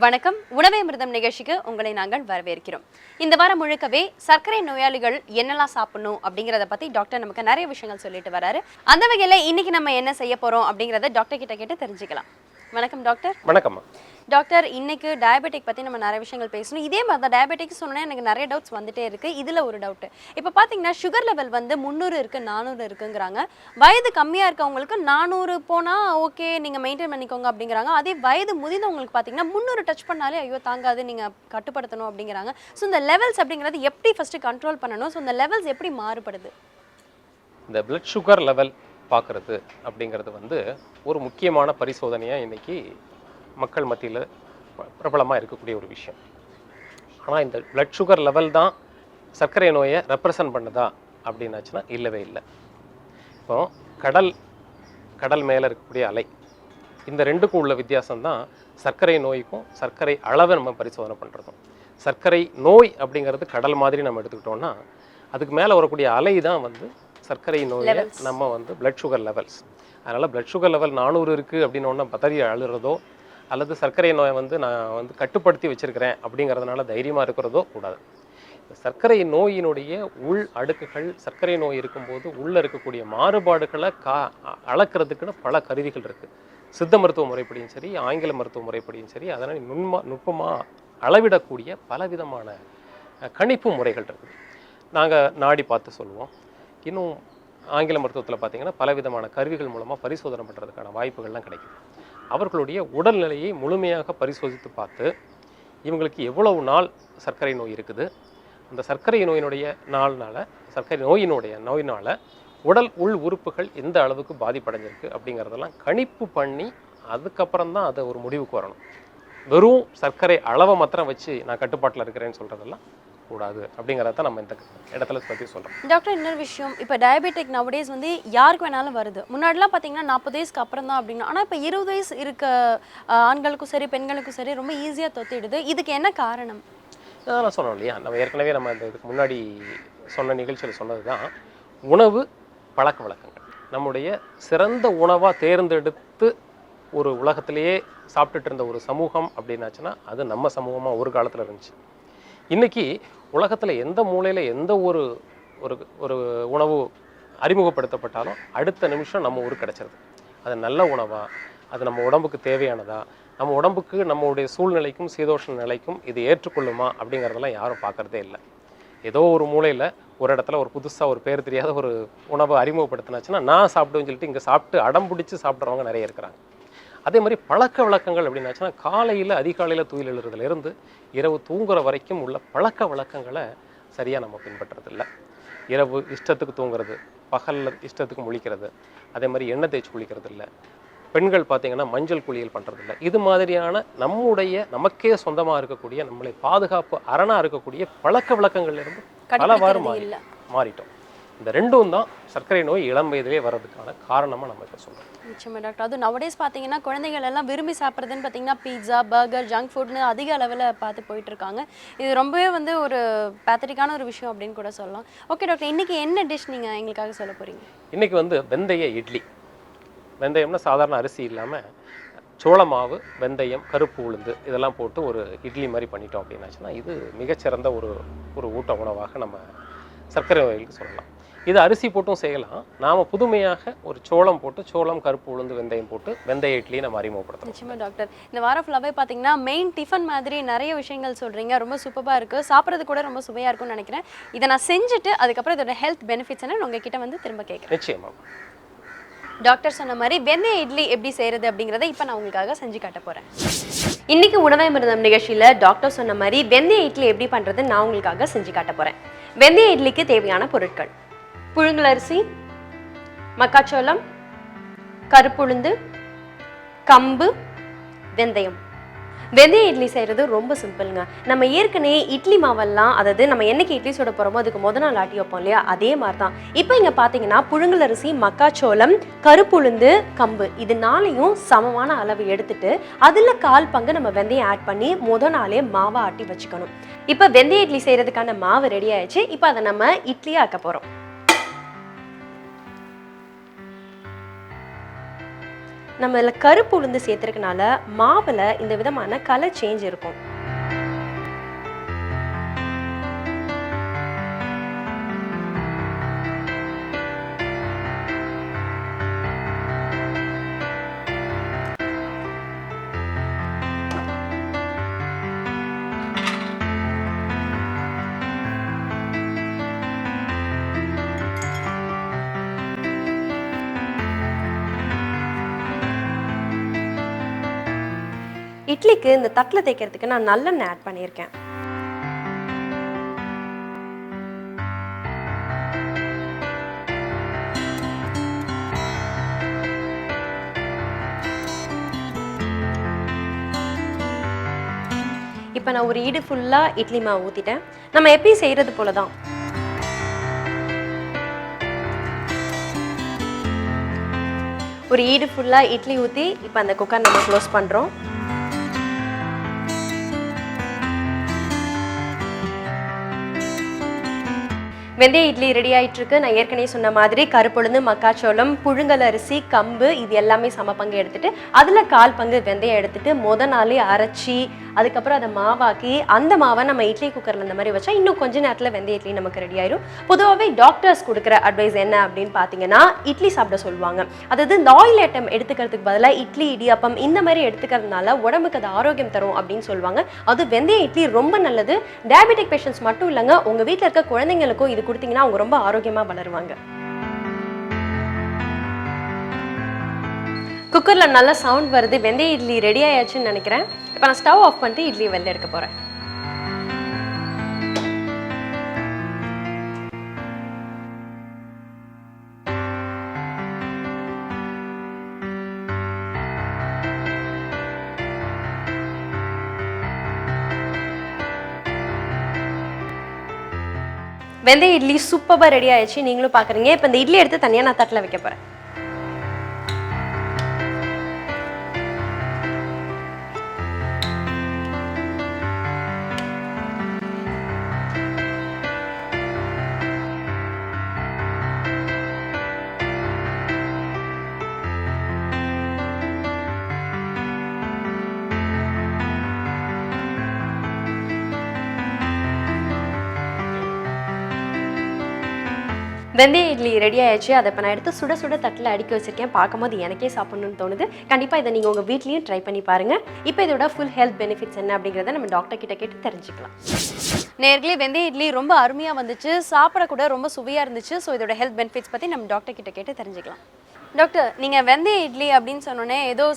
வணக்கம். உணவே மிருதம் நிகழ்ச்சிக்கு உங்களை நாங்கள் வரவேற்கிறோம். இந்த வாரம் முழுக்கவே சர்க்கரை நோயாளிகள் என்னெல்லாம் சாப்பிடணும் அப்படிங்கிறத பத்தி டாக்டர் நமக்கு நிறைய விஷயங்கள் சொல்லிட்டு வராரு. அந்த வகையில இன்னைக்கு நம்ம என்ன செய்ய போறோம் அப்படிங்கிறத டாக்டர் கிட்ட கேட்டு தெரிஞ்சுக்கலாம். வணக்கம் டாக்டர். வணக்கம் டாக்டர். இன்னைக்கு டயபெட்டிக் பத்தி நம்ம நிறைய விஷயங்கள் பேசணும். இதே மாதிரி தான் டயபெட்டிக் சொன்னா எனக்கு நிறைய டவுட்ஸ் வந்துட்டே இருக்கு. இதுல ஒரு டவுட், இப்போ பாத்தீங்கன்னா சுகர் லெவல் வந்து 300 இருக்கு 400 இருக்குங்கிறாங்க. வயது கம்மியா இருக்கவங்களுக்கு 400 போனா ஓகே நீங்க மெயின்டைன் பண்ணிக்கோங்க அப்படிங்கிறாங்க. அதே வயது முதிர்ந்தவங்களுக்கு பாத்தீங்கன்னா 300 டச் பண்ணாலே ஐயோ தாங்காது, நீங்க கட்டுப்படுத்தணும் அப்படிங்கிறாங்க. ஸோ இந்த லெவல்ஸ் அப்படிங்கிறது எப்படி ஃபர்ஸ்ட் கண்ட்ரோல் பண்ணணும்? ஸோ இந்த லெவல்ஸ் எப்படி மாறுபடுது? இந்த பிளட் சுகர் லெவல் பார்க்குறது அப்படிங்கிறது வந்து ஒரு முக்கியமான பரிசோதனையாக இன்றைக்கி மக்கள் மத்தியில் பிரபலமாக இருக்கக்கூடிய ஒரு விஷயம். ஆனால் இந்த பிளட் சுகர் லெவல் தான் சர்க்கரை நோயை ரெப்ரசன்ட் பண்ணுதா அப்படின்னாச்சுன்னா இல்லவே இல்லை. இப்போ கடல் மேலே இருக்கக்கூடிய அலை, இந்த ரெண்டுக்கும் உள்ள வித்தியாசம்தான் சர்க்கரை நோய்க்கும் சர்க்கரை அளவை நம்ம பரிசோதனை பண்ணுறதும். சர்க்கரை நோய் அப்படிங்கிறது கடல் மாதிரி நம்ம எடுத்துக்கிட்டோம்னா அதுக்கு மேலே வரக்கூடிய அலை தான் வந்து சர்க்கரை நோயை நம்ம வந்து பிளட் சுகர் லெவல்ஸ். அதனால் பிளட் சுகர் லெவல் 400 இருக்குது அப்படின்னு ஒன்று பதறி அழுகிறதோ அல்லது சர்க்கரை நோயை வந்து நான் வந்து கட்டுப்படுத்தி வச்சுருக்கிறேன் அப்படிங்கிறதுனால தைரியமாக இருக்கிறதோ கூடாது. சர்க்கரை நோயினுடைய உள் அடுக்குகள், சர்க்கரை நோய் இருக்கும்போது உள்ளே இருக்கக்கூடிய மாறுபாடுகளை அளக்கிறதுக்குன்னு பல கருவிகள் இருக்குது. சித்த மருத்துவ முறைப்படியும் சரி, ஆங்கில மருத்துவ முறைப்படியும் சரி, அதனால் நுட்பமாக அளவிடக்கூடிய பலவிதமான கணிப்பு முறைகள் இருக்குது. நாங்கள் நாடி பார்த்து சொல்லுவோம். இன்னும் ஆங்கில மருத்துவத்தில் பார்த்திங்கன்னா பலவிதமான கருவிகள் மூலமாக பரிசோதனை பண்ணுறதுக்கான வாய்ப்புகள்லாம் கிடைக்குது. அவர்களுடைய உடல்நிலையை முழுமையாக பரிசோதித்து பார்த்து இவங்களுக்கு எவ்வளவு நாள் சர்க்கரை நோய் இருக்குது, அந்த சர்க்கரை நோயினுடைய சர்க்கரை நோயினால் உடல் உள் உறுப்புகள் எந்த அளவுக்கு பாதிப்படைஞ்சிருக்கு அப்படிங்கிறதெல்லாம் கணிப்பு பண்ணி அதுக்கப்புறம் தான் அதை ஒரு முடிவுக்கு வரணும். வெறும் சர்க்கரை அளவை மாத்திரம் வச்சு நான் கட்டுப்பாட்டில் இருக்கிறேன்னு சொல்கிறதெல்லாம் கூடாது அப்படிங்கிறத நம்ம இந்த இடத்துல பற்றி சொல்கிறோம். டாக்டர், இன்னொரு விஷயம், இப்போ டயபெட்டிக் நவடேஸ் வந்து யாருக்கு வேணாலும் வருது. முன்னாடிலாம் பார்த்தீங்கன்னா 40 வயசுக்கு அப்புறம் தான் அப்படின்னா, ஆனால் இப்போ 20 வயசு இருக்க ஆண்களுக்கும் சரி பெண்களுக்கும் சரி ரொம்ப ஈஸியாக தொத்திடுது. இதுக்கு என்ன காரணம்? இதெல்லாம் சொன்னோம் இல்லையா, நம்ம ஏற்கனவே நம்ம இதுக்கு முன்னாடி சொன்ன நிகழ்ச்சியில் சொன்னது தான் உணவு பழக்க வழக்கங்கள். நம்முடைய சிறந்த உணவாக தேர்ந்தெடுத்து ஒரு உலகத்திலேயே சாப்பிட்டுட்டு இருந்த ஒரு சமூகம் அப்படின்னாச்சுன்னா அது நம்ம சமூகமாக ஒரு காலத்தில் இருந்துச்சு. இன்றைக்கி உலகத்தில் எந்த மூலையில் எந்த ஒரு ஒரு உணவு அறிமுகப்படுத்தப்பட்டாலும் அடுத்த நிமிஷம் நம்ம ஊருக்கு கிடச்சிருது. அது நல்ல உணவா, அது நம்ம உடம்புக்கு தேவையானதா, நம்ம உடம்புக்கு நம்மளுடைய சூழ்நிலைக்கும் சீதோஷ நிலைக்கும் இது ஏற்றுக்கொள்ளுமா அப்படிங்கிறதெல்லாம் யாரும் பார்க்குறதே இல்லை. ஏதோ ஒரு மூலையில் ஒரு இடத்துல ஒரு புதுசாக ஒரு பேர் தெரியாத ஒரு உணவை அறிமுகப்படுத்தினாச்சுன்னா நான் சாப்பிடுவேன்னு சொல்லிட்டு இங்கே சாப்பிட்டு அடம் பிடிச்சி சாப்பிட்றவங்க நிறைய இருக்கிறாங்க. அதே மாதிரி பழக்க வழக்கங்கள் அப்படின்னாச்சுன்னா காலையில் அதிகாலையில் தூயில் எழுறதுலேருந்து இரவு தூங்குற வரைக்கும் உள்ள பழக்க வழக்கங்களை சரியாக நம்ம பின்பற்றுறதில்ல. இரவு இஷ்டத்துக்கு தூங்குறது, பகலில் இஷ்டத்துக்கு முழிக்கிறது, அதே மாதிரி எண்ணெய் தேய்ச்சி குளிக்கிறது இல்லை. பெண்கள் பார்த்திங்கன்னா மஞ்சள் குளியல் பண்ணுறதில்ல. இது மாதிரியான நமக்கே சொந்தமாக இருக்கக்கூடிய நம்மளை பாதுகாப்பு அரணாக இருக்கக்கூடிய பழக்க வழக்கங்கள்லேருந்து பலவாறு மாறிட்டோம். இந்த ரெண்டும் தான் சர்க்கரை நோய் இளம் வயதிலே வர்றதுக்கான காரணமாக நம்ம இப்போ சொல்கிறோம். நிச்சயமா டாக்டர். அது நவடேஸ் பார்த்தீங்கன்னா குழந்தைகள் எல்லாம் விரும்பி சாப்பிட்றதுன்னு பார்த்தீங்கன்னா பீட்சா, பர்கர், ஜங்க் ஃபுட்னு அதிக அளவில் பார்த்து போயிட்டு இருக்காங்க. இது ரொம்பவே வந்து ஒரு பேத்தட்டிக்கான ஒரு விஷயம் அப்படின்னு கூட சொல்லலாம். ஓகே டாக்டர், இன்றைக்கி என்ன டிஷ் நீங்கள் எங்களுக்காக சொல்ல போகிறீங்க? இன்றைக்கி வந்து வெந்தய இட்லி. வெந்தயம்னா சாதாரண அரிசி இல்லாமல் சோள மாவு, வெந்தயம், கருப்பு உளுந்து இதெல்லாம் போட்டு ஒரு இட்லி மாதிரி பண்ணிட்டோம் அப்படின்னாச்சுன்னா இது மிகச்சிறந்த ஒரு ஊட்ட உணவாக நம்ம சர்க்கரை நோய்களுக்கு சொல்லலாம். இது அரிசி போட்டும் செய்யலாம். நாம் புதுமையாக ஒரு சோளம் போட்டு, சோளம், கருப்பு உளுந்து, வெந்தயம் போட்டு வெந்தய இட்லியை நம்ம அறிமுகப்படுத்தலாம். நிச்சயமா டாக்டர். இந்த வாரம் ஃபுல்லாகவே பார்த்தீங்கன்னா மெயின் டிஃபன் மாதிரி நிறைய விஷயங்கள் சொல்கிறீங்க. ரொம்ப சூப்பராக இருக்குது, சாப்பிட்றது கூட ரொம்ப சுவையாக இருக்கும்னு நினைக்கிறேன். இதை நான் செஞ்சுட்டு அதுக்கப்புறம் இதோட ஹெல்த் பெனிஃபிட்ஸ் என்ன உங்ககிட்ட வந்து திரும்ப கேட்குறேன். நிச்சயமாக. டாக்டர் சொன்ன மாதிரி வெந்தய இட்லி எப்படி செய்கிறது அப்படிங்கிறத இப்போ நான் உங்களுக்காக செஞ்சு காட்ட போகிறேன். இன்னைக்கு உணவை மிருதம் நிகழ்ச்சியில் டாக்டர் சொன்ன மாதிரி வெந்தய இட்லி எப்படி பண்ணுறது நான் உங்களுக்காக செஞ்சு காட்ட போகிறேன். வெந்தய இட்லிக்கு தேவையான பொருட்கள்: புழுங்கலரிசி, மக்காச்சோளம், கருப்புளுந்து, கம்பு, வெந்தயம். வெந்தய இட்லி செய்கிறது ரொம்ப சிம்பிளுங்க. நம்ம ஏற்கனவே இட்லி மாவெல்லாம், அதாவது நம்ம என்னைக்கு இட்லி சுட போகிறோமோ அதுக்கு நாள் ஆட்டி வைப்போம் இல்லையா, அதே மாதிரி தான். இப்போ இங்கே பார்த்தீங்கன்னா புழுங்கலரிசி, மக்காச்சோளம், கருப்புளுந்து, கம்பு இது நாளையும் சமமான அளவு எடுத்துட்டு அதில் 1/4 பங்கு நம்ம வெந்தயம் ஆட் பண்ணி நாளே மாவை ஆட்டி வச்சுக்கணும். இப்போ வெந்தய இட்லி செய்கிறதுக்கான மாவு ரெடி ஆயிடுச்சு. இப்போ அதை நம்ம இட்லியாக ஆக்க போகிறோம். நம்ம இதில் கருப்பு உளுந்து சேர்த்துருக்கனால மாவில் இந்த விதமான கலர் சேஞ்ச் இருக்கும். இட்லிக்கு இந்த தட்டில் தேய்க்கிறதுக்கு நான் நல்லெண்ணெய் ஆட் பண்ணியிருக்கேன். இப்போ நான் ஒரு ஈடு ஃபுல்லாக இட்லி மாவு ஊற்றிட்டேன். நம்ம எப்பயும் செய்கிறது போல தான். ஒரு ஈடு ஃபுல்லாக இட்லி ஊற்றி இப்போ அந்த குக்கர் நம்ம க்ளோஸ் பண்ணுறோம். வெந்தய இட்லி ரெடி ஆகிட்டு இருக்கு. நான் ஏற்கனவே சொன்ன மாதிரி கருப்புளுந்து, மக்காச்சோளம், புழுங்கல் அரிசி, கம்பு இது எல்லாமே சம பங்கு எடுத்துட்டு அதில் 1/4 பங்கு வெந்தயம் எடுத்துட்டு நாளே அரைச்சி அதுக்கப்புறம் அதை மாவாக்கி அந்த மாவை நம்ம இட்லி குக்கரில் இந்த மாதிரி வச்சா இன்னும் கொஞ்ச நேரத்தில் வெந்தய இட்லி நமக்கு ரெடி ஆயிடும். பொதுவாகவே டாக்டர்ஸ் கொடுக்குற அட்வைஸ் என்ன அப்படின்னு பார்த்தீங்கன்னா இட்லி சாப்பிட சொல்லுவாங்க. அதாவது இந்த ஆயில் ஐட்டம் எடுத்துக்கிறதுக்கு பதிலாக இட்லி, இடியாப்பம் இந்த மாதிரி எடுத்துக்கிறதுனால உடம்புக்கு அது ஆரோக்கியம் தரும் அப்படின்னு சொல்லுவாங்க. அது வெந்தய இட்லி ரொம்ப நல்லது. டயபெட்டிக் பேஷண்ட்ஸ் மட்டும் இல்லைங்க, உங்கள் வீட்டில் இருக்க குழந்தைங்களுக்கும் இது கொடுத்தீங்கன்னா அவங்க ரொம்ப ஆரோக்கியமாக வளருவாங்க. குக்கரில் நல்ல சவுண்ட் வருது. வெந்தய இட்லி ரெடி ஆயாச்சுன்னு நினைக்கிறேன். இப்போ நான் ஸ்டவ் ஆஃப் பண்ணிட்டு இட்லி வெளில எடுக்க போகிறேன். வெந்தய இட்லி சூப்பராக ரெடி ஆயிடுச்சு. நீங்களும் பார்க்குறீங்க. இப்போ இந்த இட்லி எடுத்து தனியாக நான் தட்டில் வைக்க போகிறேன். வெந்தய இட்லி ரெடி ஆயிடுச்சு. அதை இப்போ நான் எடுத்து சுட சுட தட்டில் அடுக்கி வச்சிருக்கேன். பார்க்கும்போது எனக்கே சாப்பிடணும்னு தோணுது. கண்டிப்பாக இதை நீங்கள் உங்கள் வீட்லேயும் ட்ரை பண்ணி பாருங்கள். இப்போ இதோட ஃபுல் ஹெல்த் பெனிஃபிட்ஸ் என்ன அப்படிங்கிறத நம்ம டாக்டர் கிட்ட கேட்டு தெரிஞ்சுக்கலாம். நேர்களே, வெந்தய இட்லி ரொம்ப அருமையாக வந்துச்சு. சாப்பிட கூட ரொம்ப சுவையாக இருந்துச்சு. ஸோ இதோட ஹெல்த் பெனிஃபிட்ஸ் பற்றி நம்ம டாக்டர் கிட்ட கேட்டு தெரிஞ்சுக்கலாம். டாக்டர், நீங்கள் வெந்தய இட்லி அப்படின்னு சொன்னோன்னே ஏதோ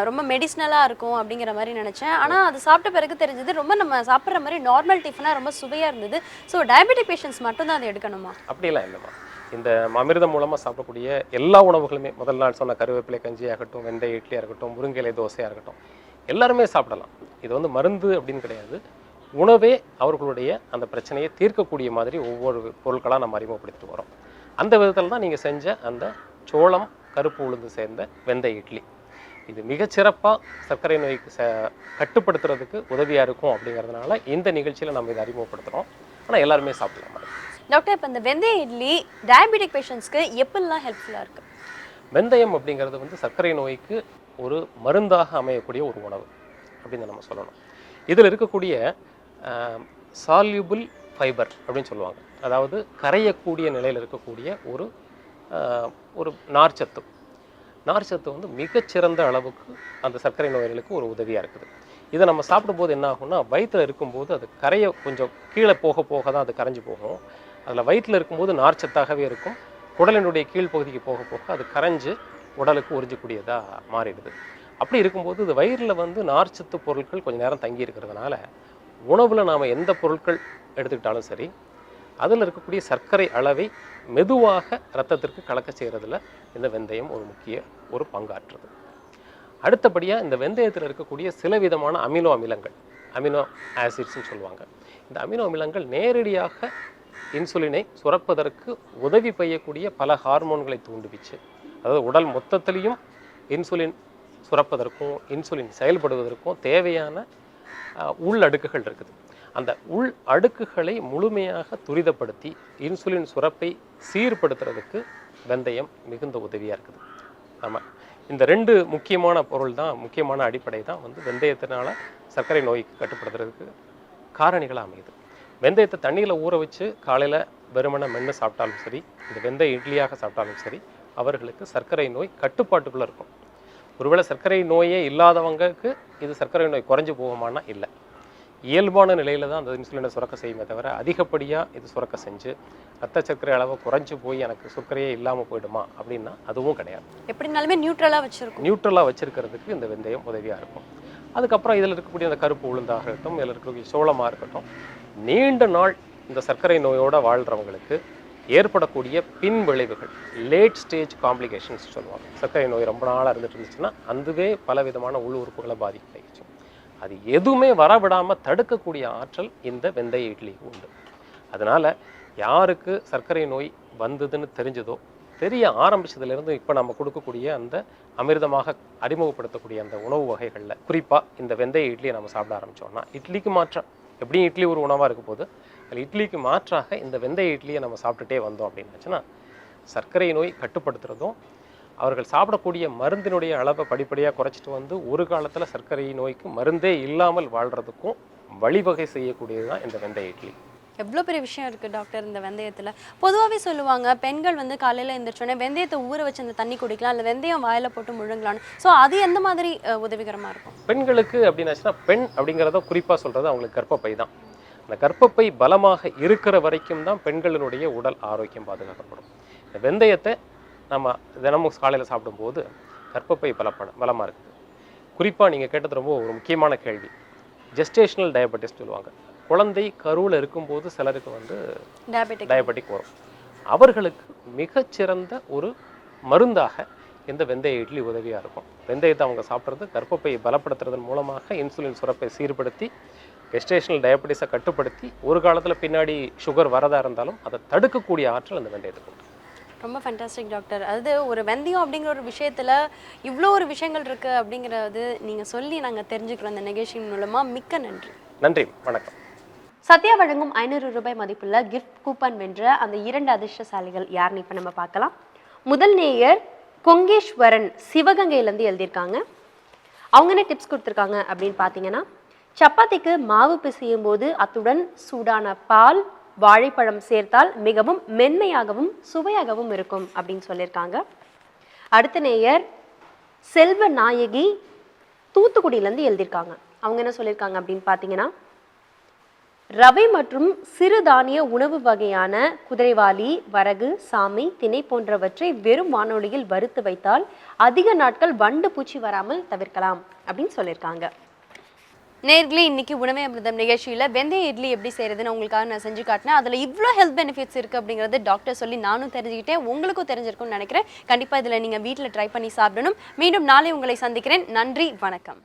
ரொம்ப மெடிசினலாக இருக்கும் அப்படிங்கிற மாதிரி நினச்சேன். ஆனால் அது சாப்பிட்ட பிறகு தெரிஞ்சது ரொம்ப நம்ம சாப்பிட்ற மாதிரி நார்மல் டிஃபனாக ரொம்ப சுவையாக இருந்தது. ஸோ டயபெட்டிக் பேஷண்ட்ஸ் மட்டும் தான் அதை எடுக்கணுமா? அப்படிலாம் இல்லைம்மா. இந்த அமிர்தம் மூலமாக சாப்பிடக்கூடிய எல்லா உணவுகளுமே, முதல் நாள் சொன்ன கருவேப்பிலை கஞ்சியாக இருக்கட்டும், வெந்தய இட்லியாக இருக்கட்டும், முருங்கை தோசையாக இருக்கட்டும், எல்லாருமே சாப்பிடலாம். இது மருந்து அப்படின்னு கிடையாது. உணவே அவர்களுடைய அந்த பிரச்சனையை தீர்க்கக்கூடிய மாதிரி ஒவ்வொரு பொருட்களாக நம்ம அறிமுகப்படுத்திட்டு வரோம். அந்த விதத்தில் தான் நீங்கள் செஞ்ச அந்த சோளம் கருப்பு உளுந்து சேர்ந்த வெந்தய இட்லி இது மிகச்சிறப்பாக சர்க்கரை நோய்க்கு கட்டுப்படுத்துறதுக்கு உதவியாக இருக்கும். அப்படிங்கிறதுனால இந்த நிகழ்ச்சியில் நம்ம இதை அறிமுகப்படுத்துகிறோம். ஆனால் எல்லாருமே சாப்பிடலாம். டாக்டர், இப்போ இந்த வெந்தய இட்லி டயபெட்டிக் பேஷண்ட்ஸ்க்கு எப்படிலாம் ஹெல்ப்ஃபுல்லாக இருக்குது? வெந்தயம் அப்படிங்கிறது சர்க்கரை நோய்க்கு ஒரு மருந்தாக அமையக்கூடிய ஒரு உணவு அப்படின்னு நம்ம சொல்லணும். இதில் இருக்கக்கூடிய சால்யூபிள் ஃபைபர் அப்படின்னு சொல்லுவாங்க. அதாவது கரையக்கூடிய நிலையில் இருக்கக்கூடிய ஒரு நார்ச்சத்து மிகச்சிறந்த அளவுக்கு அந்த சர்க்கரை நோய்களுக்கு ஒரு உதவியாக இருக்குது. இதை நம்ம சாப்பிடும்போது என்ன ஆகும்னா, வயிற்றில் இருக்கும்போது அது கொஞ்சம் கீழே போக போக தான் அது கரைஞ்சி போகும். அதில் வயிற்றில் இருக்கும்போது நார்ச்சத்தாகவே இருக்கும். குடலினுடைய கீழ்ப்பகுதிக்கு போக போக அது கரைஞ்சு உடலுக்கு உறிஞ்சக்கூடியதாக மாறிடுது. அப்படி இருக்கும்போது இது வயிறில் நார்ச்சத்து பொருட்கள் கொஞ்சம் நேரம் தங்கி இருக்கிறதுனால உணவில் நாம் எந்த பொருட்கள் எடுத்துக்கிட்டாலும் சரி, அதில் இருக்கக்கூடிய சர்க்கரை அளவை மெதுவாக இரத்தத்திற்கு கலக்க செய்கிறதுல இந்த வெந்தயம் முக்கிய பங்காற்றுது. அடுத்தபடியாக இந்த வெந்தயத்தில் இருக்கக்கூடிய சில விதமான அமினோ ஆசிட்ஸ்ன்னு சொல்லுவாங்க. இந்த அமினோ அமிலங்கள் நேரடியாக இன்சுலினை சுரப்பதற்கு உதவி செய்யக்கூடிய பல ஹார்மோன்களை தூண்டுவிச்சு, அதாவது உடல் மொத்தத்திலையும் இன்சுலின் சுரப்பதற்கும் இன்சுலின் செயல்படுவதற்கும் தேவையான உள் அடுக்குகள் இருக்குது. அந்த உள் அடுக்குகளை முழுமையாக துரிதப்படுத்தி இன்சுலின் சுரப்பை சீர்படுத்துறதுக்கு வெந்தயம் மிகுந்த உதவியாக இருக்குது. நம்ம இந்த 2 முக்கியமான பொருள் தான், முக்கியமான அடிப்படை தான் வந்து வெந்தயத்தினால சர்க்கரை நோய்க்கு கட்டுப்படுத்துறதுக்கு காரணிகளாக அமையுது. வெந்தயத்தை தண்ணியில் ஊற வச்சு காலையில் வெறுமனை மென்று சாப்பிட்டாலும் சரி, இந்த வெந்தய இட்லியாக சாப்பிட்டாலும் சரி, அவர்களுக்கு சர்க்கரை நோய் கட்டுப்பாட்டுக்குள்ளே இருக்கும். ஒருவேளை சர்க்கரை நோயே இல்லாதவங்களுக்கு இது சர்க்கரை நோய் குறைஞ்சு போகுமானா இல்லை. இயல்பான நிலையில் தான் அந்த இன்சுலினை சுரக்க செய்யுமே தவிர அதிகப்படியாக இது சுரக்க செஞ்சு ரத்த சர்க்கரை அளவு குறைஞ்சு போய் எனக்கு சர்க்கரையே இல்லாமல் போயிடுமா அப்படின்னா அதுவும் கிடையாது. எப்படினாலுமே நியூட்ரலாக வச்சுருக்கோம். நியூட்ரலாக வச்சுருக்கிறதுக்கு இந்த வெந்தயம் உதவியாக இருக்கும். அதுக்கப்புறம் இதில் இருக்கக்கூடிய அந்த கருப்பு உளுந்தாக இருக்கட்டும், இதில் இருக்கக்கூடிய சோளமாக இருக்கட்டும், நீண்ட நாள் இந்த சர்க்கரை நோயோடு வாழ்கிறவங்களுக்கு ஏற்படக்கூடிய பின் விளைவுகள், லேட் ஸ்டேஜ் காம்ப்ளிகேஷன்ஸ் சொல்லுவாங்க. சர்க்கரை நோய் ரொம்ப நாளாக இருந்துட்டு இருந்துச்சுன்னா அதுவே பல விதமான உள் உறுப்புகளை பாதிக்கப்படுச்சு. அது எதுவுமே வரவிடாமல் தடுக்கக்கூடிய ஆற்றல் இந்த வெந்தய இட்லிக்கு உண்டு. அதனால் யாருக்கு சர்க்கரை நோய் வந்ததுன்னு தெரிஞ்சதோ, தெரிய ஆரம்பிச்சதுலேருந்து இப்போ நம்ம கொடுக்கக்கூடிய அந்த அமிர்தமாக அறிமுகப்படுத்தக்கூடிய அந்த உணவு வகைகளில் குறிப்பாக இந்த வெந்தய இட்லியை நம்ம சாப்பிட ஆரம்பித்தோம்னா, இட்லிக்கு மாற்றம் எப்படியும் இட்லி ஒரு உணவாக இருக்கும் போது அதில் இட்லிக்கு மாற்றாக இந்த வெந்தய இட்லியை நம்ம சாப்பிட்டுட்டே வந்தோம் அப்படின்னாச்சுன்னா சர்க்கரை நோய் கட்டுப்படுத்துறதும், அவர்கள் சாப்பிடக்கூடிய மருந்தினுடைய அளவை படிப்படியாக குறைச்சிட்டு வந்து ஒரு காலத்தில் சர்க்கரை நோய்க்கு மருந்தே இல்லாமல் வாழ்கிறதுக்கும் வழிவகை செய்யக்கூடியது தான் இந்த வெந்தய இட்லி. எவ்வளோ பெரிய விஷயம் இருக்குது டாக்டர் இந்த வெந்தயத்தில். பொதுவாகவே சொல்லுவாங்க பெண்கள் வந்து காலையில் எழுந்திரிச்சோன்னே வெந்தயத்தை ஊற வச்சு அந்த தண்ணி குடிக்கலாம், இல்லை வெந்தயம் வாயில் போட்டு முழுங்கலான்னு. ஸோ அது எந்த மாதிரி உதவிகரமாக இருக்கும் பெண்களுக்கு அப்படின்னாச்சுன்னா? பெண் அப்படிங்கிறத குறிப்பாக சொல்கிறது அவங்களுக்கு கர்ப்பப்பை தான். அந்த கர்ப்பப்பை பலமாக இருக்கிற வரைக்கும் தான் பெண்களினுடைய உடல் ஆரோக்கியம் பாதுகாக்கப்படும். இந்த வெந்தயத்தை நம்ம தினமும் காலையில் சாப்பிடும்போது கர்ப்பப்பை பலமாக இருக்குது. குறிப்பாக நீங்கள் கேட்டது ரொம்ப ஒரு முக்கியமான கேள்வி. ஜெஸ்டேஷனல் டயபெட்டிஸ் சொல்லுவாங்க. குழந்தை கருவில் இருக்கும்போது சிலருக்கு வந்து டயபெட்டிக் வரும். அவர்களுக்கு மிகச்சிறந்த ஒரு மருந்தாக இந்த வெந்தய இட்லி உதவியாக இருக்கும். வெந்தயத்தை அவங்க சாப்பிட்றது கர்ப்பப்பை பலப்படுத்துறதன் மூலமாக இன்சுலின் சுரப்பை சீர்படுத்தி ஜெஸ்டேஷனல் டயபெட்டிஸை கட்டுப்படுத்தி ஒரு காலத்தில் பின்னாடி சுகர் வரதாக இருந்தாலும் அதை தடுக்கக்கூடிய ஆற்றல் அந்த வெந்தயத்துக்கு உண்டு. ரொம்ப ஃபேண்டாஸ்டிக் டாக்டர். அதாவது ஒரு வெந்தயம் அப்படிங்கிற ஒரு விஷயத்தில் இவ்வளோ ஒரு விஷயங்கள் இருக்குது அப்படிங்கிறது நீங்கள் சொல்லி நாங்கள் தெரிஞ்சுக்கிறோம் இந்த நிகழ்ச்சியின் மூலமாக. மிக்க நன்றி. நன்றி, வணக்கம். சத்யா வழங்கும் 500 ரூபாய் மதிப்புள்ள கிஃப்ட் கூப்பன் வென்ற அந்த 2 அதிர்ஷ்டசாலிகள் யாருன்னு இப்போ நம்ம பார்க்கலாம். முதல் நேயர் கொங்கேஸ்வரன் சிவகங்கையிலேருந்து எழுதியிருக்காங்க. அவங்க என்ன டிப்ஸ் கொடுத்துருக்காங்க அப்படின்னு பார்த்தீங்கன்னா, சப்பாத்திக்கு மாவு பிசையும் போது அத்துடன் சூடான பால், வாழைப்பழம் சேர்த்தால் மிகவும் மென்மையாகவும் சுவையாகவும் இருக்கும் அப்படின்னு சொல்லியிருக்காங்க. அடுத்த நேயர் செல்வ நாயகி தூத்துக்குடியிலேருந்து எழுதியிருக்காங்க. அவங்க என்ன சொல்லியிருக்காங்க அப்படின்னு பார்த்தீங்கன்னா, ரவை மற்றும் சிறுதானிய உணவு வகையான குதிரைவாலி, வரகு, சாமை, திணை போன்றவற்றை வெறும் வானொலியில் வறுத்து வைத்தால் அதிக நாட்கள் வண்டு பூச்சி வராமல் தவிர்க்கலாம் அப்படின்னு சொல்லியிருக்காங்க. நேர்களே, இன்னைக்கு உணவே அமிர்தம் நிகழ்ச்சியில் வெந்தய இட்லி எப்படி செய்யறதுன்னு உங்களுக்காக நான் செஞ்சு காட்டினேன். அதில் இவ்வளோ ஹெல்த் பெனிஃபிட்ஸ் இருக்குது அப்படிங்கிறது டாக்டர் சொல்லி நானும் தெரிஞ்சுக்கிட்டேன். உங்களுக்கும் தெரிஞ்சிருக்கும்னு நினைக்கிறேன். கண்டிப்பாக இதில் நீங்கள் வீட்டில் ட்ரை பண்ணி சாப்பிடணும். மீண்டும் நாளை உங்களை சந்திக்கிறேன். நன்றி, வணக்கம்.